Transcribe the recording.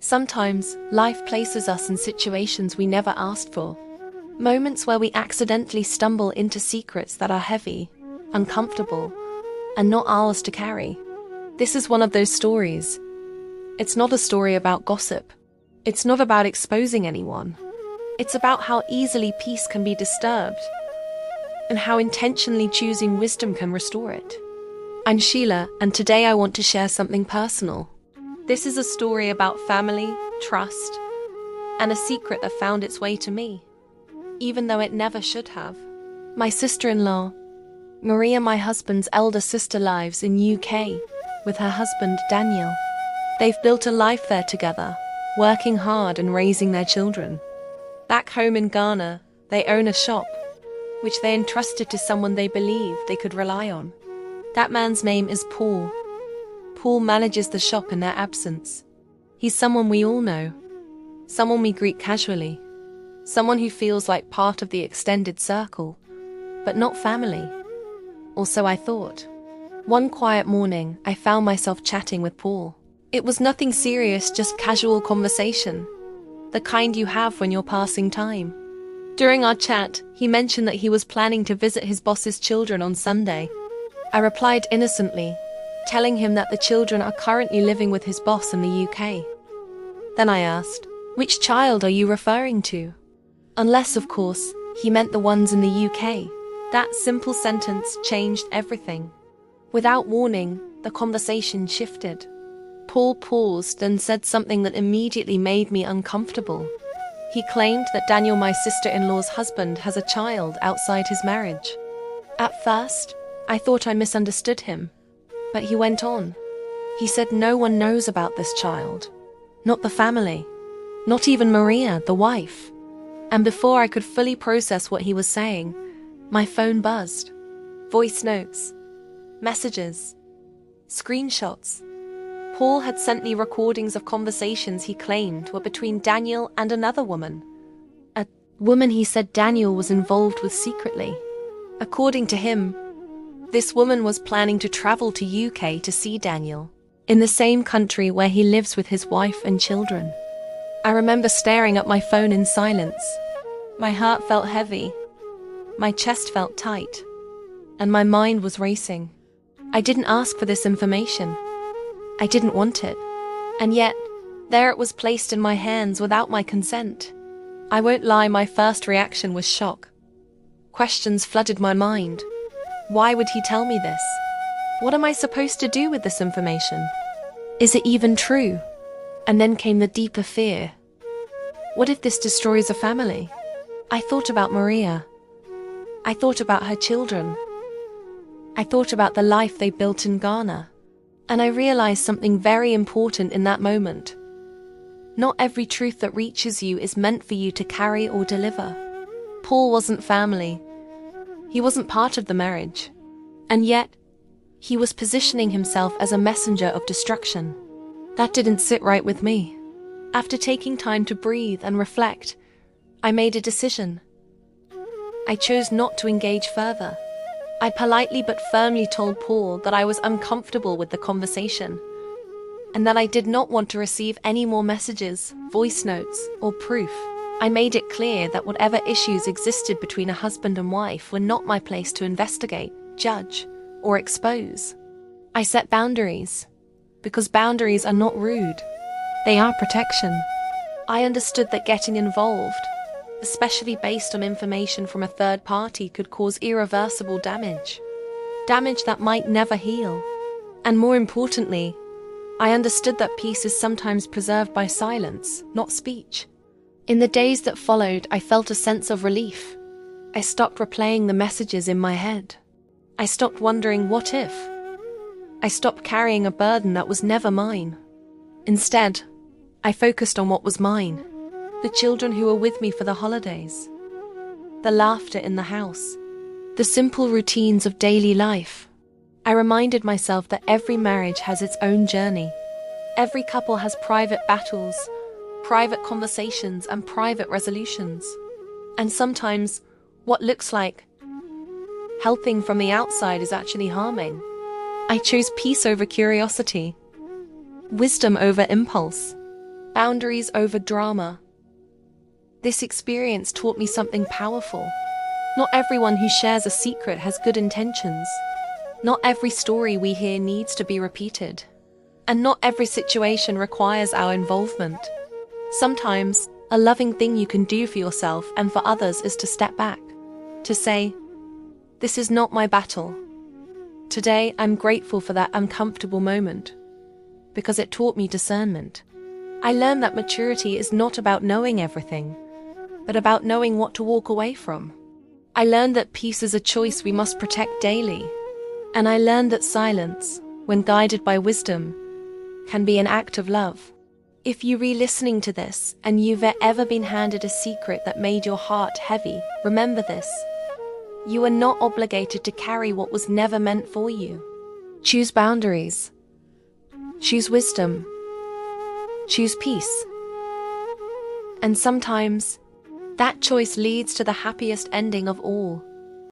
Sometimes, life places us in situations we never asked for. Moments where we accidentally stumble into secrets that are heavy, uncomfortable, and not ours to carry. This is one of those stories. It's not a story about gossip. It's not about exposing anyone. It's about how easily peace can be disturbed, and how intentionally choosing wisdom can restore it. I'm Sheila, and today I want to share something personal. This is a story about family, trust, and a secret that found its way to me, even though it never should have. My sister-in-law, Maria, my husband's elder sister, lives in UK with her husband Daniel. They've built a life there together, working hard and raising their children. Back home in Ghana, they own a shop, which they entrusted to someone they believe they could rely on. That man's name is Paul. Paul manages the shop in their absence. He's someone we all know, someone we greet casually, someone who feels like part of the extended circle, but not family. Or so I thought. One quiet morning, I found myself chatting with Paul. It was nothing serious, just casual conversation, the kind you have when you're passing time. During our chat, he mentioned that he was planning to visit his boss's children on Sunday. I replied innocently, telling him that the children are currently living with his boss in the UK. Then I asked, "Which child are you referring to?" Unless, of course, he meant the ones in the UK. That simple sentence changed everything. Without warning, the conversation shifted. Paul paused and said something that immediately made me uncomfortable. He claimed that Daniel, my sister-in-law's husband, has a child outside his marriage. At first, I thought I misunderstood him. But he went on. He said no one knows about this child. Not the family. Not even Maria, the wife. And before I could fully process what he was saying, my phone buzzed. Voice notes. Messages. Screenshots. Paul had sent me recordings of conversations he claimed were between Daniel and another woman. A woman he said Daniel was involved with secretly. According to him, this woman was planning to travel to UK to see Daniel, in the same country where he lives with his wife and children. I remember staring at my phone in silence. My heart felt heavy, my chest felt tight, and my mind was racing. I didn't ask for this information. I didn't want it. And yet, there it was placed in my hands without my consent. I won't lie, my first reaction was shock. Questions flooded my mind. Why would he tell me this? What am I supposed to do with this information? Is it even true? And then came the deeper fear. What if this destroys a family? I thought about Maria. I thought about her children. I thought about the life they built in Ghana. And I realized something very important in that moment. Not every truth that reaches you is meant for you to carry or deliver. Paul wasn't family. He wasn't part of the marriage. And yet, he was positioning himself as a messenger of destruction. That didn't sit right with me. After taking time to breathe and reflect, I made a decision. I chose not to engage further. I politely but firmly told Paul that I was uncomfortable with the conversation, and that I did not want to receive any more messages, voice notes, or proof. I made it clear that whatever issues existed between a husband and wife were not my place to investigate, judge, or expose. I set boundaries, because boundaries are not rude. They are protection. I understood that getting involved, especially based on information from a third party, could cause irreversible damage. Damage that might never heal. And more importantly, I understood that peace is sometimes preserved by silence, not speech. In the days that followed, I felt a sense of relief. I stopped replaying the messages in my head. I stopped wondering, what if? I stopped carrying a burden that was never mine. Instead, I focused on what was mine. The children who were with me for the holidays. The laughter in the house. The simple routines of daily life. I reminded myself that every marriage has its own journey. Every couple has private battles, private conversations, and private resolutions. And sometimes, what looks like helping from the outside is actually harming. I chose peace over curiosity, wisdom over impulse, Boundaries over drama. This experience taught me something powerful. Not everyone who shares a secret has good intentions. Not every story we hear needs to be repeated. And not every situation requires our involvement. Sometimes, a loving thing you can do for yourself and for others is to step back. To say, "This is not my battle." Today, I'm grateful for that uncomfortable moment, because it taught me discernment. I learned that maturity is not about knowing everything, but about knowing what to walk away from. I learned that peace is a choice we must protect daily. And I learned that silence, when guided by wisdom, can be an act of love. If you re-listening to this and you've ever been handed a secret that made your heart heavy, remember this. You are not obligated to carry what was never meant for you. Choose boundaries. Choose wisdom. Choose peace. And sometimes, that choice leads to the happiest ending of all.